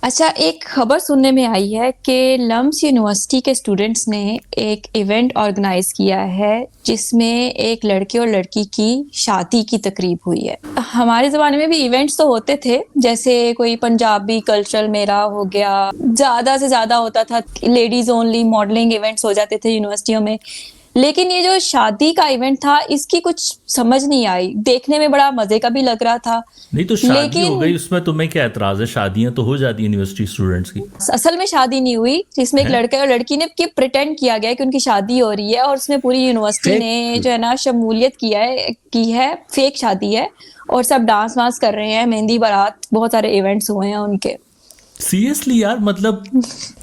अच्छा, एक खबर सुनने में आई है कि लम्स यूनिवर्सिटी के स्टूडेंट्स ने एक इवेंट ऑर्गेनाइज किया है जिसमें एक लड़के और लड़की की शादी की तकरीब हुई है। हमारे ज़माने में भी इवेंट्स तो होते थे, जैसे कोई पंजाबी कल्चरल मेला हो गया, ज़्यादा से ज़्यादा होता था, लेडीज़ ओनली मॉडलिंग इवेंट्स हो जाते थे यूनिवर्सिटियों में। लेकिन ये जो शादी का इवेंट था, इसकी कुछ समझ नहीं आई। देखने में बड़ा मज़े का भी लग रहा था, नहीं तो शादी हो लेकिन गई, उसमें तुम्हें क्या एतराज है? शादियां तो हो जाती है यूनिवर्सिटी स्टूडेंट्स की। असल में शादी नहीं हुई, जिसमें एक है। लड़का और लड़की ने कि प्रिटेंड किया गया है कि उनकी शादी हो रही है, और उसमें पूरी यूनिवर्सिटी फेक। ने जो है ना शमूलियत की है। फेक शादी है और सब डांस वांस कर रहे हैं, मेहंदी बारात, बहुत सारे इवेंट्स हुए हैं उनके। सीरियसली यार, मतलब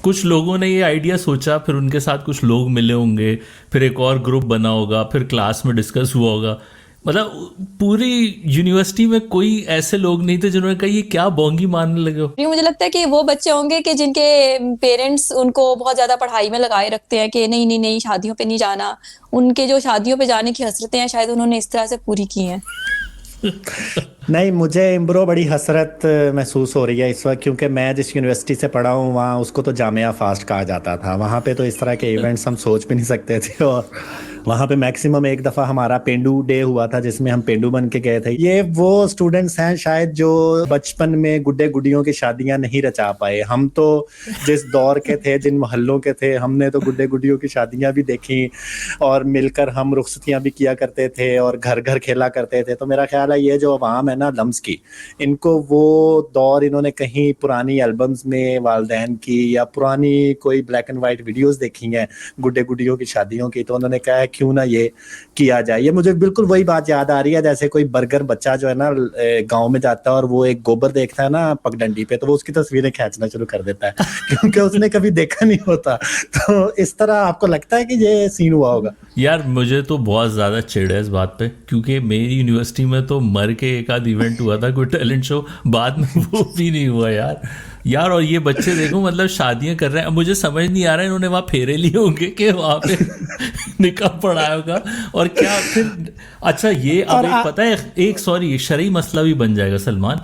कुछ लोगों ने ये आइडिया सोचा, फिर उनके साथ कुछ लोग मिले होंगे, फिर एक और ग्रुप बना होगा, फिर क्लास में डिस्कस हुआ होगा। मतलब पूरी यूनिवर्सिटी में कोई ऐसे लोग नहीं थे जिन्होंने कहा ये क्या बोंगी मारने लगे हो। मुझे लगता है कि वो बच्चे होंगे कि जिनके पेरेंट्स उनको बहुत ज्यादा पढ़ाई में लगाए रखते हैं कि नहीं नहीं नहीं, शादियों पे नहीं जाना। उनके जो शादियों पे जाने की हसरतें हैं, शायद उन्होंने इस तरह से पूरी की हैं। नहीं, मुझे इम्ब्रो बड़ी हसरत महसूस हो रही है इस वक्त, क्योंकि मैं जिस यूनिवर्सिटी से पढ़ा हूँ वहाँ उसको तो जामिया फास्ट कहा जाता था। वहाँ पे तो इस तरह के इवेंट्स हम सोच भी नहीं सकते थे। और वहाँ पे मैक्सिमम एक दफ़ा हमारा पेंडू डे हुआ था जिसमें हम पेंडू बन के गए थे। ये वो स्टूडेंट्स हैं शायद जो बचपन में गुड्डे गुडियों की शादियाँ नहीं रचा पाए। हम तो जिस दौर के थे, जिन मोहल्लों के थे, हमने तो गुड्डे गुडियों की शादियाँ भी देखी और मिलकर हम रुखसतियाँ भी किया करते थे और घर घर खेला करते थे। तो मेरा ख्याल है ये जो अवाम है ना लम्स की, इनको वो दौर इन्होंने कहीं पुरानी एल्बम्स में वालदैन की या पुरानी कोई ब्लैक एंड वाइट वीडियोस देखी हैं गुड्डे गुडियों की शादियों की, तो उन्होंने कहा है क्यों ना ये किया जाए। ये मुझे बिल्कुल वही बात याद आ रही है जैसे कोई बर्गर बच्चा जो है ना गांव में जाता है और वो एक गोबर देखता है ना पगडंडी पे, तो वो उसकी तस्वीरें खींचना शुरू कर देता है क्योंकि उसने कभी देखा नहीं होता। तो इस तरह आपको लगता है कि ये सीन हुआ होगा? यार मुझे तो बहुत ज़्यादा चिढ़ है इस बात पे, क्योंकि मेरी यूनिवर्सिटी में तो मर के एक आध इवेंट हुआ था, कोई टैलेंट शो, बाद में वो भी नहीं हुआ यार। और ये बच्चे देखो, मतलब शादियां कर रहे हैं। अब मुझे समझ नहीं आ रहा है इन्होंने वहाँ फेरे लिए होंगे कि वहाँ पे निकाह पढ़ाया होगा और क्या फिर। अच्छा ये अब एक पता है, एक सॉरी शरई मसला भी बन जाएगा सलमान।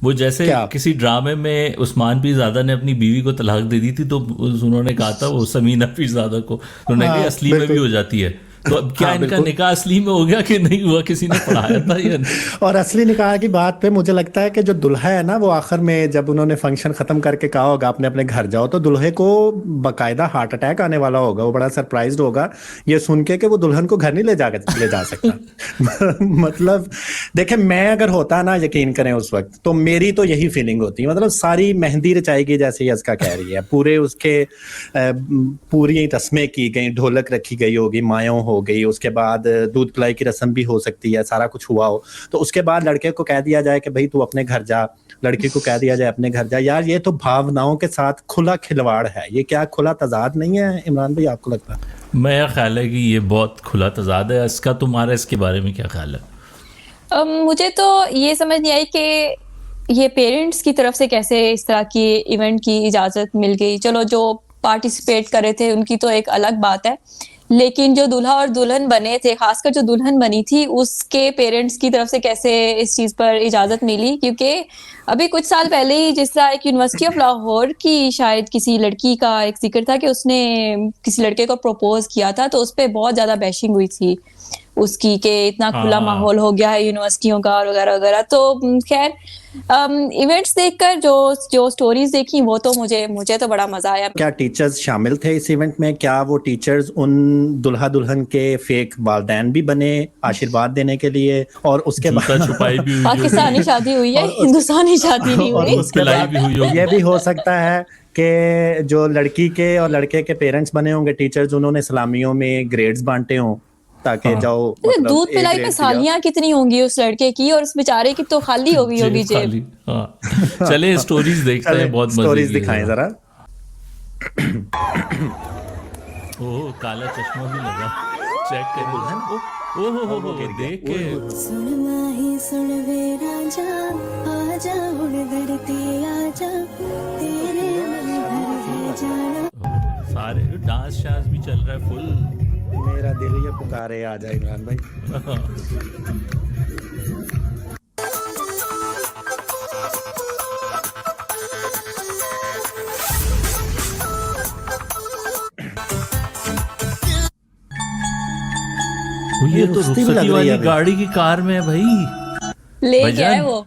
वो जैसे क्या? किसी ड्रामे में उस्मान पीरज़ादा ने अपनी बीवी को तलाक दे दी थी, तो उन्होंने कहा था वो समीना पीरज़ादा को, उन्होंने कहा असली में भी हो जाती है। तो अब क्या इनका निकाह असली में हो गया कि नहीं हुआ? किसी ने पढ़ाया था या नहीं? और असली निकाह की बात पे मुझे लगता है कि जो दुल्हा है ना, वो आखिर में जब उन्होंने फंक्शन खत्म करके कहा होगा अपने अपने घर जाओ, तो दुल्हे को बाकायदा हार्ट अटैक आने वाला होगा। वो बड़ा सरप्राइज्ड होगा ये सुन के कि वो दुल्हन को घर नहीं ले जा सकता। मतलब देखें, मैं अगर होता ना, यकीन करें उस वक्त, तो मेरी तो यही फीलिंग होती है। मतलब सारी मेहंदी रचाएगी जैसे यस्का कह रही है, पूरे उसके पूरी रस्में की गई, ढोलक रखी गई होगी, मायों हो गई, उसके बाद दूध पिलाई की रस्म भी हो सकती है, सारा कुछ हुआ हो। तो उसके बाद लड़के को कह दिया जाए कि भाई तू अपने घर जा, लड़की को कह दिया जाए अपने घर जा। यार ये तो भावनाओं के साथ खुला खिलवाड़ है। ये क्या खुला तजाद नहीं है इमरान भाई, आपको लगता है? मेरा ख्याल है कि ये बहुत खुला तजाद है इसका। तुम्हारा इसके बारे में क्या ख्याल है? मुझे तो ये समझ नहीं आई कि ये पेरेंट्स की तरफ से कैसे इस तरह की इवेंट की इजाज़त मिल गई। चलो, जो पार्टिसिपेट कर रहे थे उनकी तो एक अलग बात है, लेकिन जो दूल्हा और दुल्हन बने थे, खासकर जो दुल्हन बनी थी, उसके पेरेंट्स की तरफ से कैसे इस चीज़ पर इजाज़त मिली? क्योंकि अभी कुछ साल पहले ही जिस तरह एक यूनिवर्सिटी ऑफ लाहौर की शायद किसी लड़की का एक जिक्र था कि उसने किसी लड़के को प्रपोज किया था, तो उस पर बहुत ज़्यादा बैशिंग हुई थी उसकी कि इतना खुला माहौल हो गया है यूनिवर्सिटियों का और वगैरह वगैरह। तो खैर, इवेंट्स देखकर जो स्टोरीज देखी, वो तो मुझे तो बड़ा मजा आया। क्या टीचर्स शामिल थे इस इवेंट में? क्या वो टीचर्स उन दुल्हा दुल्हन के फेक वालदैन भी बने आशीर्वाद देने के लिए? और उसके बाद छुपाई भी हुई पाकिस्तानी शादी हुई है, हिंदुस्तानी शादी नहीं और हुई। उसके बाद ये भी हो सकता है कि जो लड़की के और लड़के के पेरेंट्स बने होंगे टीचर्स, उन्होंने सलामियों में ग्रेड्स बांटे हों ताकि जाओ। मतलब दूध पिलाई में सालियां कितनी होंगी उस लड़के की, और उस बेचारे की तो खाली हो गई होगी जेब। हाँ। चले स्टोरीज देखते हैं, बहुत मजे स्टोरीज दिखाएं जरा। ओह, काला चश्मा भी लगा, चेक करें। ओह हो देख के। सुन माही सुन वे राजा, आजा हुण धरती आजा, तेरे मन भर है जाना। सारे डांस शांस भी चल रहा है फुल। मेरा दिल ये पुकारे आ जाए इमरान भाई। ये तो रुस्ती भी लग रुखसती रही वाली है अभी। गाड़ी की कार में है भाई। ले भजन। गया है वो।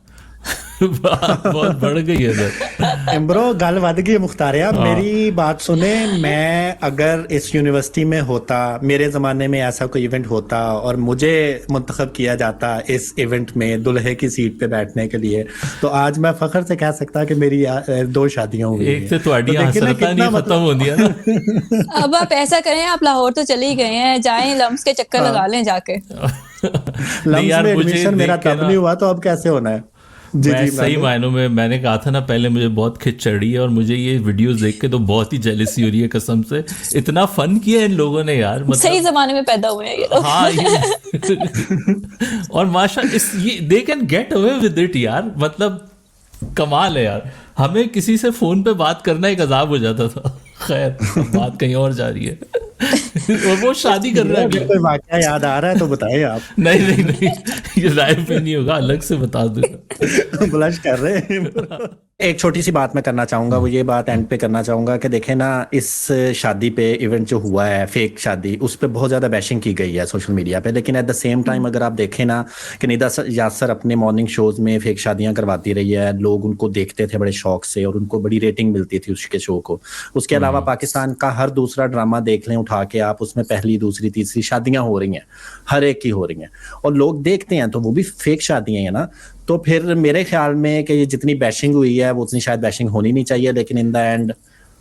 बात बहुत बढ़ गई है इधर। इम्ब्रो गल वध गई मुख्तारिया, मेरी बात सुने। मैं अगर इस यूनिवर्सिटी में होता, मेरे ज़माने में ऐसा कोई इवेंट होता और मुझे मुंतखब किया जाता इस इवेंट में दुल्हे की सीट पे बैठने के लिए, तो आज मैं फख्र से कह सकता कि मेरी 2 शादियां हुई एक हैं। तो तुहाडियां देखिए ना हसरतां कितना नहीं खत्म होंदियां ना। अब आप ऐसा करें, आप लाहौर तो चले ही गए हैं, जाएं लम्स के चक्कर लगा लें जाके। नहीं लम्स यार, में मुझे एडमिशन मेरा देख के तब ना- नहीं हुआ, तो अब कैसे होना है? जी मैं जी सही मायनों में, मैंने कहा था ना पहले, मुझे बहुत खिंच चढ़ी है और मुझे ये वीडियोस देख के तो बहुत ही जेलसी हो रही है कसम से। इतना फन किया इन लोगों ने यार, सही मतलब जमाने में पैदा हुए हैं ये लोग। हाँ ये और माशा इस ये they can get away with it यार, मतलब कमाल है यार। हमें किसी से फोन पे बात करना एक अजाब हो जाता था। खैर बात कहीं और जा रही है। और वो शादी कर रहा है अगर अभी। कोई वाकया याद आ रहा है तो बताइए आप। नहीं नहीं नहीं, ये लाइव पे नहीं होगा, अलग से बता दूंगा। ब्लश कर रहे हैं। एक छोटी सी बात मैं करना चाहूंगा, वो ये बात एंड पे करना चाहूंगा कि देखें ना, इस शादी पे इवेंट जो हुआ है, फेक शादी, उस पे बहुत ज्यादा बैशिंग की गई है सोशल मीडिया पे, लेकिन एट द सेम टाइम अगर आप देखें ना कि निदा यासर अपने मॉर्निंग शोज में फेक शादियां करवाती रही है, लोग उनको देखते थे बड़े शौक से और उनको बड़ी रेटिंग मिलती थी उसके शो को। उसके अलावा पाकिस्तान का हर दूसरा ड्रामा देख लें उठा के आप, उसमें पहली दूसरी तीसरी शादियां हो रही हैं, हर एक की हो रही हैं और लोग देखते हैं, तो वो भी फेक शादियां हैं ना। तो फिर मेरे ख्याल में कि ये जितनी बैशिंग हुई है वो उतनी शायद बैशिंग होनी नहीं चाहिए, लेकिन इन द एंड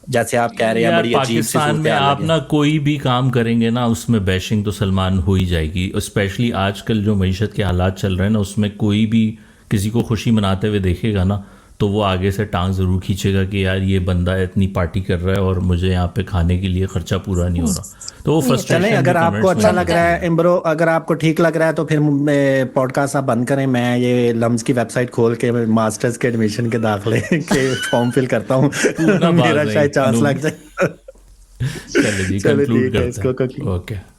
जैसे आप कह रहे हैं यार बड़ी अजीब सी पाकिस्तान में सूरत आप ना कोई भी काम करेंगे ना उसमें बैशिंग तो सलमान हो ही जाएगी। स्पेशली आजकल जो मईशत के हालात चल रहे हैं ना, उसमें कोई भी किसी को खुशी मनाते हुए देखेगा ना तो वो आगे से टांग जरूर खींचेगा कि यार ये बंदा इतनी पार्टी कर रहा है और मुझे यहाँ पे खाने के लिए खर्चा पूरा नहीं हो रहा। तो वो फ्रस्ट्रेशन चलें, अगर भी आपको comments अच्छा में लग रहा है इम्ब्रो, अगर आपको ठीक लग रहा है तो फिर पॉडकास्ट आप बंद करें। मैं ये लम्स की वेबसाइट खोल के मास्टर्स के एडमिशन के दाखिले के फॉर्म फिल करता हूँ। पूरा बात मेरा नहीं, शायद चांस नो। लग जाए। चलो जी, चलो कंक्लूड ठीक है, करते इसको हैं। conclude। ओके।